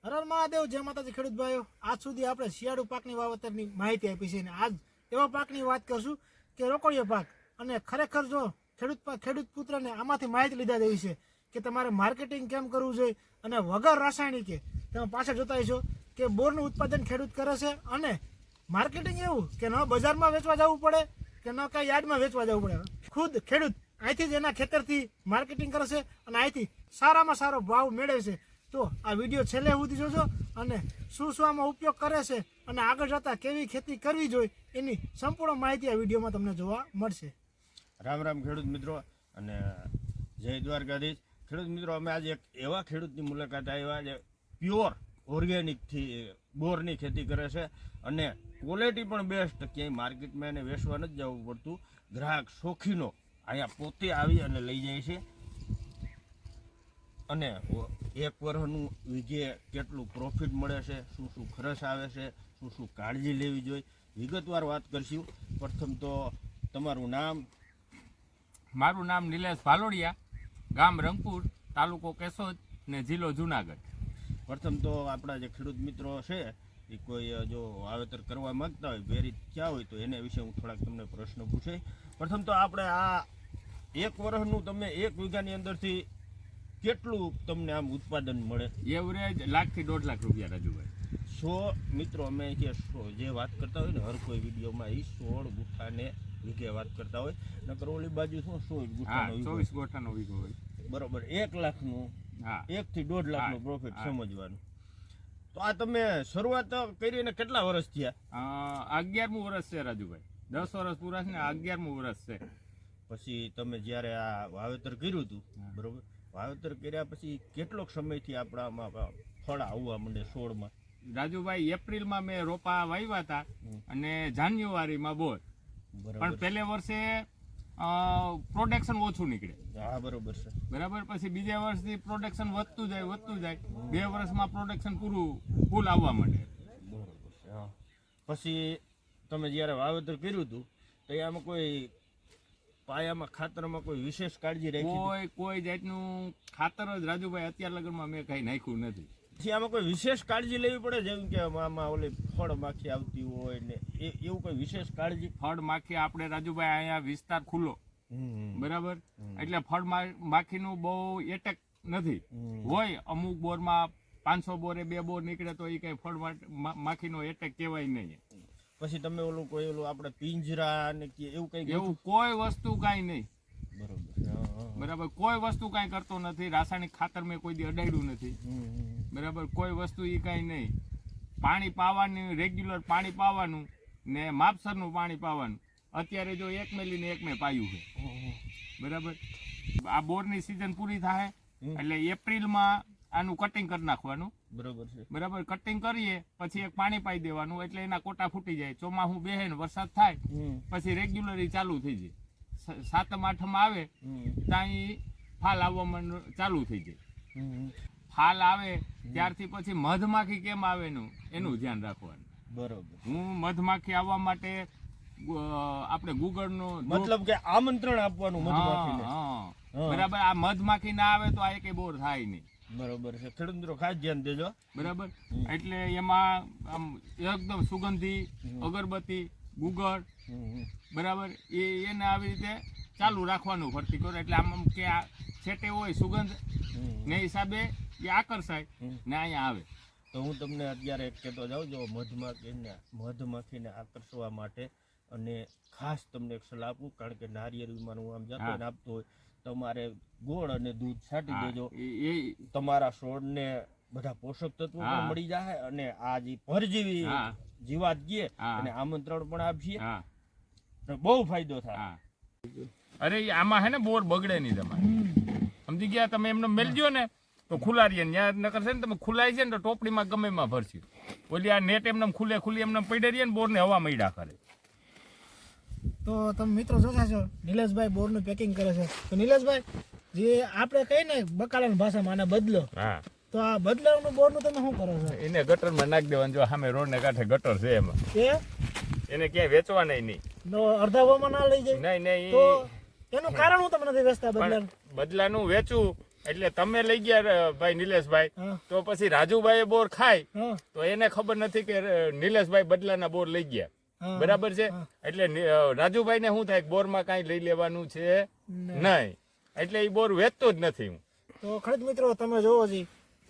હર મહાદેવ, જય માતાજી ખેડૂત ભાઈઓ. આજ સુધી આપણે શિયાળુ પાકની વાવેતરની માહિતી આપી છે અને આજ એવા પાકની વાત કરશું કે રોકડિયો પાક. અને ખરેખર જો ખેડૂત પુત્રને આમાંથી માહિતી લીધા જેવી છે કે તમારે માર્કેટિંગ કેમ કરવું જોઈએ અને વગર રાસાયણિકે તમે પાછળ જોતા છો કે બોરનું ઉત્પાદન ખેડૂત કરે છે અને માર્કેટિંગ એવું કે ન બજારમાં વેચવા જવું પડે કે ન કાંઈ યાર્ડમાં વેચવા જવું પડે. ખુદ ખેડૂત અહીંથી જ એના ખેતરથી માર્કેટિંગ કરે છે અને અહીંથી સારામાં સારો ભાવ મેળવે છે. તો આ વિડીયો છેલ્લે સુધી જોજો અને શું શું આમાં ઉપયોગ કરે છે અને આગળ જતાં કેવી ખેતી કરવી જોઈએ એની સંપૂર્ણ માહિતી આ વિડીયોમાં તમને જોવા મળશે. રામ રામ ખેડૂત મિત્રો અને જય દ્વારકાધીશ. ખેડૂત મિત્રો, અમે આજે એક એવા ખેડૂતની મુલાકાત આવ્યા જે પ્યોર ઓર્ગેનિકથી બોરની ખેતી કરે છે અને ક્વોલિટી પણ બેસ્ટ. ક્યાંય માર્કેટમાં એને વેચવા નથી જવું પડતું. ગ્રાહક શોખીનો અહીંયા પોતે આવી અને લઈ જાય છે અને એક વર્ષનું વીઘે કેટલું પ્રોફિટ મળે છે, શું શું ખર્ચ આવે છે, શું શું કાળજી લેવી જોઈએ, વિગતવાર વાત કરશું. પ્રથમ તો તમારું નામ? મારું નામ નિલેશ ભાલોડિયા, ગામ રંગપુર, તાલુકો કેશોદ ને જિલ્લો જુનાગઢ. પ્રથમ તો આપણા જે ખેડૂત મિત્રો છે એ કોઈ જો વાવેતર કરવા માંગતા હોય, બેરી ક્યાં હોય, તો એના વિશે હું થોડાક તમને પ્રશ્ન પૂછે. પ્રથમ તો આપણે આ એક વર્ષનું તમે એક વીઘાની અંદરથી કેટલું તમને આમ ઉત્પાદન મળે? એવરેજ 1 થી 1.5 લાખ રૂપિયા રાજુભાઈ. 100 મિત્રો અમે જે વાત કરતા હોય ને હર કોઈ વિડીયોમાં એ 16 ગુઠાને વીઘે વાત કરતા હોય, નકર ઓલી બાજુ શું 24 ગુઠાનો 24 ગોઠાનો વીઘો હોય. બરોબર. 1 લાખનું, 1 થી 1.5 લાખનું પ્રોફિટ સમજવાનું. તો આ તમે શરૂઆત કરીને કેટલા વર્ષ થયા? 11મું વર્ષ છે રાજુભાઈ. 10 વર્ષ પૂરા છે ને 11મું વર્ષ છે. પછી તમે જ્યારે આ વાવેતર કર્યું હતું, બરોબર, વાવેતર કર્યા પછી કેટલોક સમયથી આપણામાં ફળ આવવા માંડે છોડમાં? રાજુભાઈ, એપ્રિલમાં મેં રોપા વાવ્યા હતા અને જાન્યુઆરીમાં બોર. પણ પહેલે વર્ષે પ્રોડક્શન ઓછું નીકળે. હા, બરોબર છે. બરાબર. પછી બીજા વર્ષથી પ્રોડક્શન વધતું જાય. 2 વર્ષમાં પ્રોડક્શન ફૂલ આવવા માંડે. બરોબર છે. હા. પછી તમે જ્યારે વાવેતર કર્યું હતું તો આમાં કોઈ પાયામાં ખાતરમાં કોઈ વિશેષ કાળજી રાખી? કોઈ જાતનું ખાતર જ રાજુભાઈ અત્યાર લગનમાં મેં કઈ નાખ્યું નથી. પછી આમાં કોઈ વિશેષ કાળજી લેવી પડે, જેમ કે આમાં ઓલી ફળ માખી આવતી હોય ને એવું કોઈ વિશેષ કાળજી? ફળ માખી આપણે રાજુભાઈ અહીંયા વિસ્તાર ખુલ્લો, બરાબર, એટલે ફળ માખીનું બહુ એટેક નથી. હોય અમુક બોરમાં 500 બોરે 2 બોર નીકળે તો એ કઈ ફળ માખીનો એટેક કહેવાય નહીં. પછી તમે ઓલું આપણે પિંજરા ને એવું કઈ? એવું કોઈ વસ્તુ કાંઈ નહીં. બરોબર. બરાબર. કોઈ વસ્તુ કાંઈ કરતો નથી. રાસાયણિક ખાતર મેં કોઈ દી અડાડ્યું નથી. બરાબર. કોઈ વસ્તુ એ કાંઈ નહીં. પાણી પાવાનું, રેગ્યુલર પાણી પાવાનું ને માપસરનું પાણી પાવાનું. અત્યારે જો 1 મેલી ને 1 મેં પાયું છે. બરાબર. આ બોરની સિઝન પૂરી થાય એટલે એપ્રિલમાં આનું કટિંગ કરી નાખવાનું. બરોબર છે. બરાબર. કટિંગ કરીએ પછી એક પાણી પાઈ દેવાનું એટલે એના કોટા ફૂટી જાય. ચોમાસું બેહે ને વરસાદ થાય પછી રેગ્યુલર ચાલુ થઈ જાય. 7મ 8મ આવે ત્યાં ફાલ આવવા ચાલુ થઈ જાય. ફાલ આવે ત્યારથી પછી મધમાખી કેમ આવે એનું ધ્યાન રાખવાનું. બરોબર. હું મધમાખી આવવા માટે આપણે ગુગળનો મતલબ કે આમંત્રણ આપવાનું મધમાખીને. બરાબર. આ મધમાખી ના આવે તો આ એકે બોર થાય નહીં. બરોબર છે. ખેડૂત મિત્રો ખાસ ધ્યાન દેજો. બરાબર. એટલે એમાં આમ એકદમ સુગંધી અગરબત્તી, ગુગળ, બરાબર, એને આવી રીતે ચાલુ રાખવાનું ફરતી કરો એટલે આમ કે આ છેટે હોય સુગંધ ને હિસાબે એ આકર્ષાય ને અહીંયા આવે. તો હું તમને અત્યારે કહેતો જાઉં, જો મધમાખીને આકર્ષવા માટે અને ખાસ તમને એક સલાહ આપું, કારણ કે નારિયેળ વિમાનું આમ જતો હોય આપતો હોય, તમારે ગોળ અને દૂધ છાંટી દેજો. તમારા છોડને બધા પોષક તત્વો પણ મળી જાય અને આ જે પરજીવી જીવાત ગયે અને આમંત્રણ પણ આપીએ, બહુ ફાયદો થાય. અરે આમાં હે ને બોર બગડે નહીં તમારે. સમજી ગયા? તમે એમને મેલજો ને તો ખુલ્લા રહીએ. ત્યાં નકર છે ને તમે ખુલ્લાઈ છે ને તો ટોપડીમાં ગમે એમાં ભરશે. ઓલી આ નેટ એમને ખુલ્લી એમને પડી રહીએ ને બોરને હવા મૈડા કરે. તો તમે મિત્રો જોશો છો નિલેશભાઈ બોરનું પેકિંગ કરે છે. તો નિલેશભાઈ, જે આપણે કહીએ ને બકાલાની ભાષામાં આને બદલો, તો આ બદલાવનું બોરનું તમે શું કરો છો? એને ગટરમાં નાખી દેવાનું. જો સામે રોડને કાંઠે ગટર છે એમાં એને ક્યાંય વેચવા નહીં. અડધા ભાવમાં ના લઈ જાય? નહીં. તો એનું કારણ હું તમને નથી વેચતા? બદલાનું વેચવું એટલે તમે લઈ ગયા ભાઈ નિલેશભાઈ, હા. તો પછી રાજુભાઈ બોર ખાય હા, તો એને ખબર નથી કે નિલેશભાઈ બદલાના બોર લઈ ગયા. હા. બરાબર છે. હા. એટલે રાજુભાઈ ને શું થાય કે બોરમાં કાંઈ લઈ લેવાનું છે નહીં, એટલે એ બોર વેચતો જ નથી હું. તો ખેડૂત મિત્રો તમે જોવો છી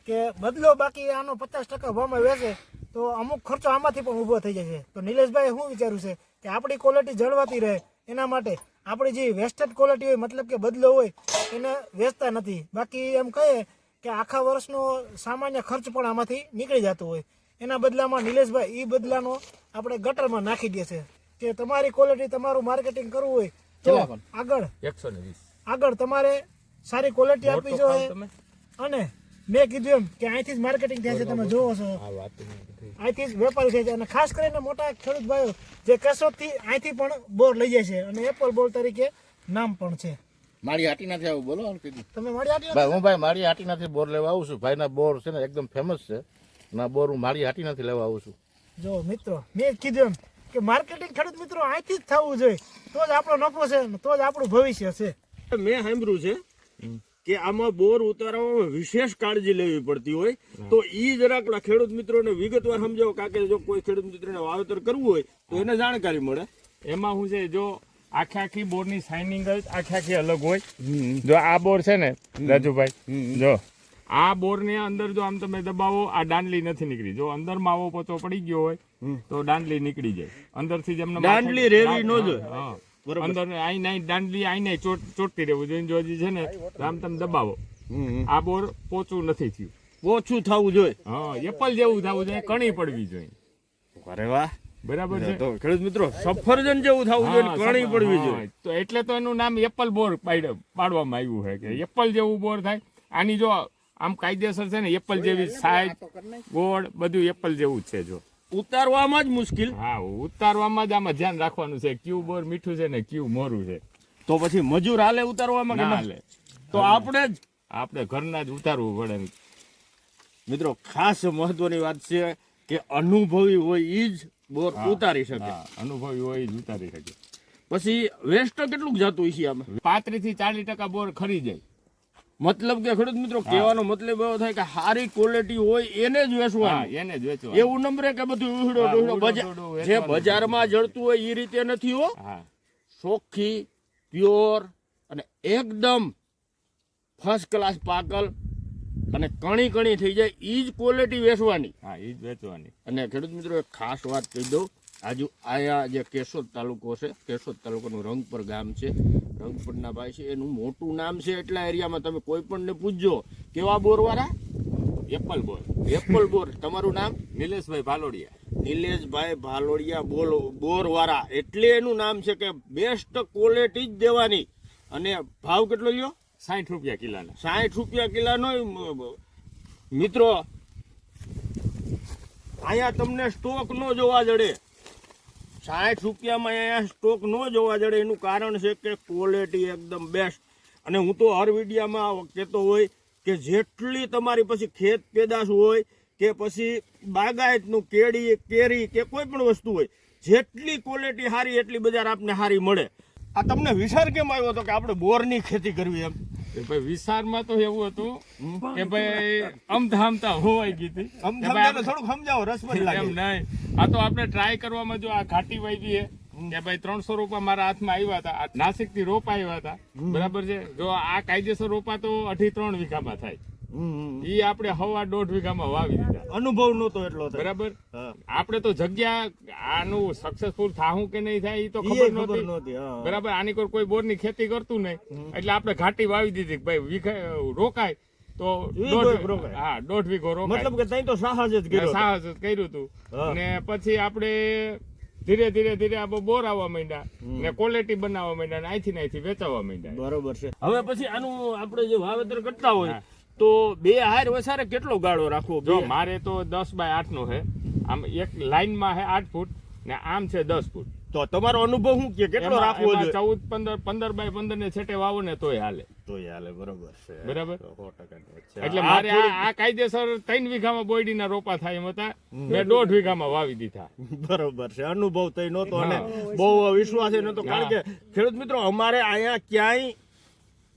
કે બદલો બાકી આનો 50% ભાવમાં વેચે તો અમુક ખર્ચો આમાંથી પણ ઊભો થઈ જાય છે. તો નિલેશભાઈ શું વિચાર્યું છે કે આપણી ક્વોલિટી જળવાતી રહે એના માટે આપણી જે વેસ્ટેડ ક્વોલિટી હોય મતલબ કે બદલો હોય એને વેચતા નથી. બાકી એમ કહીએ કે આખા વર્ષનો સામાન્ય ખર્ચ પણ આમાંથી નીકળી જતો હોય. એના બદલામાં નિલેશભાઈ એ બદલાનો આપણે ગટરમાં નાખી દે છે કે તમારી ક્વોલિટી તમારું માર્કેટિંગ કરવું હોય તો આગળ 120 તમારે સારી ક્વોલિટી મોટો આપવી ખાવ જોઈએ. તમે. અને મેં કીધું એમ કે અહીંથી જ માર્કેટિંગ થાય છે, તમે જોવો છો અહીંથી જ વેપારી થાય છે. અને ખાસ કરીને મોટા ખેડૂત ભાઈઓ જે કેશોદથી અહીંથી પણ બોર લઈ જાય છે અને એપલ બોર તરીકે નામ પણ છે. મારી હાટીનાથી આવું બોલો કીધું તમે મળી આટી ભાઈ, હું ભાઈ મારી હાટીનાથી બોર લેવા આવું છું. ભાઈના બોર છે ને એકદમ ફેમસ છે, ના બોર હું મારી હાટીનાથી લેવા આવું છું. જો મિત્રો મેં કીધું એમ કે માર્કેટિંગ ખેડૂત મિત્રો અહીંથી જ થવું જોઈએ, તો જ આપણો નફો છે ને તો જ આપણું ભવિષ્ય છે. મેં સાંભળ્યું છે કે આમાં બોર ઉતારવામાં વિશેષ કાળજી લેવી પડતી હોય, તો ઈ જરાક ખેડૂત મિત્રોને વિગતવાર સમજાવો, કારણ કે જો કોઈ ખેડૂત મિત્રોને વાવેતર કરવું હોય તો એને જાણકારી મળે. એમાં શું છે, જો આખી બોરની શાઇનિંગ જ આખી અલગ હોય. જો આ બોર છે ને રાજુભાઈ, જો આ બોર ને અંદર જો આમ તમે દબાવો આ દાંડલી નથી નીકળી. જો અંદર માવો પોચો પડી ગયો હોય તો દાંડલી નીકળી જાય અંદરથી જ. એમને દાંડલી રેવી ન જોઈએ. હા, અંદર આઈ નાઈ દાંડલી આઈ નાઈ ચોટતી રહેવું જોઈએ. જો હજી છે ને આમ તમે દબાવો, આ બોર પોચું નથી થયું, ઓછું થવું જોઈએ. હા, એપલ જેવું થવું જોઈએ, કણી પડવી જોઈએ. અરે વાહ, બરાબર છે. તો ખેડૂત મિત્રો સફરજન જેવું થવું જોઈએ, કણી પડવી જોઈએ. તો એટલે તો એનું નામ એપલ બોર પાડવામાં આવ્યું છે કે એપલ જેવું બોર થાય. આની જો આમ કાયદેસર છે ને એપલ જેવી સાઈઝ, ગોળ બધું એપલ જેવું જ છે. જો ઉતારવામાં જ મુશ્કેલ. હા, ઉતારવામાં જ આમાં ધ્યાન રાખવાનું છે ક્યુ બોર મીઠું છે ને ક્યુ મોરું છે. તો પછી મજૂર હાલે ઉતારવામાં કે ના ના હાલે. તો આપણે ઘરના જ ઉતારવું પડે. મિત્રો ખાસ મહત્વની વાત છે કે અનુભવી હોય ઈ જ બોર ઉતારી શકે. હા, અનુભવી હોય જ ઉતારી શકે. પછી વેસ્ટ કેટલું જતું છે આમાં? 35 થી 40% બોર ખરી જાય. મતલબ કે ખેડૂત મિત્રો કહેવાનો મતલબ એવો થાય કે સારી ક્વોલિટી હોય એને જ હા, વેચવાનું. એને જ વેચવાનું. એવું નંબરે કે બધું ઉહડો હા, ડોહડો ઉહડો બજાર ડોહડો જે વેચવાનું. બજારમાં જળતું હોય એ રીતે નથી હો. હા, ચોખ્ખી, પ્યોર અને એકદમ ફર્સ્ટ ક્લાસ પાકલ અને કણી કણી થઈ જાય ઈ જ ક્વોલિટી વેચવાની. હા, એ જ વેચવાની. અને ખેડૂત મિત્રો એક ખાસ વાત કહી દઉં, આજુ આયા જે કેશોદ તાલુકો છે, કેશોદ તાલુકાનું રંગપર ગામ છે, રંગપરના ભાઈ છે, એનું મોટું નામ છે. એટલા એરિયામાં તમે કોઈ પણ ને પૂછજો કેવા બોરવાળા, એપલ બોર. એપલ બોર. તમારું નામ? નિલેશભાઈ ભાલોડિયા. નિલેશભાઈ ભાલોડિયા બોરવાળા, એટલે એનું નામ છે કે બેસ્ટ ક્વોલિટી જ દેવાની. અને ભાવ કેટલો લ્યો? 60 રૂપિયા કિલાના. 60 રૂપિયા કિલાનો. મિત્રો અહીંયા તમને સ્ટોક ન જોવા જડે, 60 રૂપિયામાં અહીંયા સ્ટોક ન જોવા જડે. એનું કારણ છે કે ક્વોલિટી એકદમ બેસ્ટ. અને હું તો હર વિડીયામાં કહેતો હોય કે જેટલી તમારી પછી ખેત પેદાશ હોય કે પછી બાગાયતનું કેરી કે કોઈ પણ વસ્તુ હોય, જેટલી ક્વોલિટી સારી એટલી બજાર આપને સારી મળે. આ તમને વિચાર કેમ આવ્યો હતો કે આપણે બોરની ખેતી કરવી એમ? કે ભાઈ વિસ્તારમાં તો એવું હતું કે ભાઈ અમથામતા હોવાઈ ગઈ હતી. અમને થોડુંક સમજાવો, રસપ્રદ લાગે. એમ નહીં, આ તો આપણે ટ્રાય કરવામાં જો આ ઘાટી વાવી કે ભાઈ 300 રોપા મારા હાથમાં આવ્યા હતા. આ નાસિકથી રોપા આવ્યા હતા, બરાબર છે. જો આ કાયદેસર રોપા તો 2.5-3 વીઘામાં થાય, ઈ આપણે 1.5-1.5 વીઘામાં વાવી દીધા. અનુભવ નતો એટલો થાય. બરાબર. આપણે તો જગ્યા આનું સક્સેસફુલ થાવું કે નહીં થાય એ તો ખબર નહોતી. બરાબર. આની કોઈ બોરની ખેતી કરતું નહીં, એટલે આપણે ઘાટી વાવી દીધી. ભાઈ વીઘા રોકાય તો 1.5 વીઘો રોકાય. મતલબ કે તઈ તો સાહસ જ કર્યો. સાહસ જ કર્યું હતું. અને પછી આપણે ધીરે ધીરે આપણે બોર આવવા માંડ્યા ને ક્વોલિટી બનાવવા માંડ્યા ને અહીંથી વેચાવા માંડ્યા. બરોબર છે. હવે પછી આનું આપણે જે વાવેતર કરતા હોય તો બે હાર વસારે કેટલો ગાળો રાખવો? જો મારે તો 10x8 નો છે. આમ એક લાઈનમાં છે 8 ફૂટ ને આમ છે 10 ફૂટ. તો તમારો અનુભવ શું કે કેટલો રાખવો જોઈએ? 15x15 ને છેટે વાવો ને તોય હાલે. બરોબર છે. બરાબર. 100% એટલે મારે આ કાયદેસર 3 વીઘામાં બોયડીના રોપા થાય એમ હતા, મેં 1.5 વીઘામાં વાવી દીધા. બરોબર છે. અનુભવ તઈ નહોતો અને બહુ વિશ્વાસ નહોતો, કારણ કે ખેડૂત મિત્રો અમારે અહીંયા ક્યાંય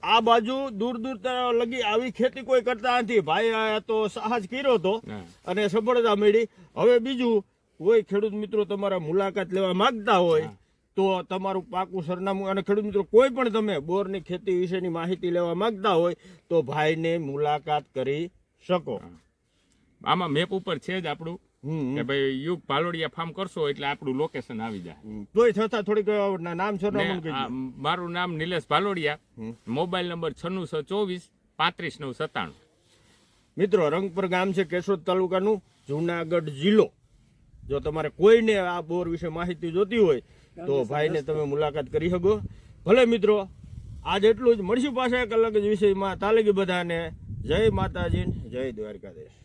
આ બાજુ દૂર દૂર લગી આવી ખેતી કોઈ કરતા નથી. ભાઈ આ તો સાહસ કર્યો હતો હા. અને સફળતા મળી. હવે બીજું કોઈ ખેડૂત મિત્રો તમારા મુલાકાત લેવા માંગતા હોય તો તમારું પાકું સરનામું, અને ખેડૂત મિત્રો કોઈ પણ તમે બોરની ખેતી વિશેની માહિતી લેવા માંગતા હોય તો ભાઈને મુલાકાત કરી શકો. આમાં મેપ ઉપર છે જ આપણું હમ. કે ભાઈ યુગ ભાલોડિયા ફાર્મ કરશો એટલે આપણું લોકેશન આવી જાય. તોય છતાં થોડીક નામ સરનામું ને કહેજો. આ મારું નામ નિલેશ ભાલોડિયા, હમ. Mobile number 9624 35997. મિત્રો રંગપર ગામ છે કેશોદ તાલુકાનું, જુનાગઢ જિલ્લો. જો તમારે કોઈને આ બોર વિશે માહિતી જોતી હોય તો ભાઈને તમે મુલાકાત કરી શકો. ભલે મિત્રો આજ એટલું જ. મળશું પાછા એક અલગ જ વિષયમાં. તાલીગી બધાને જય માતાજી, જય દ્વારકાધીશ.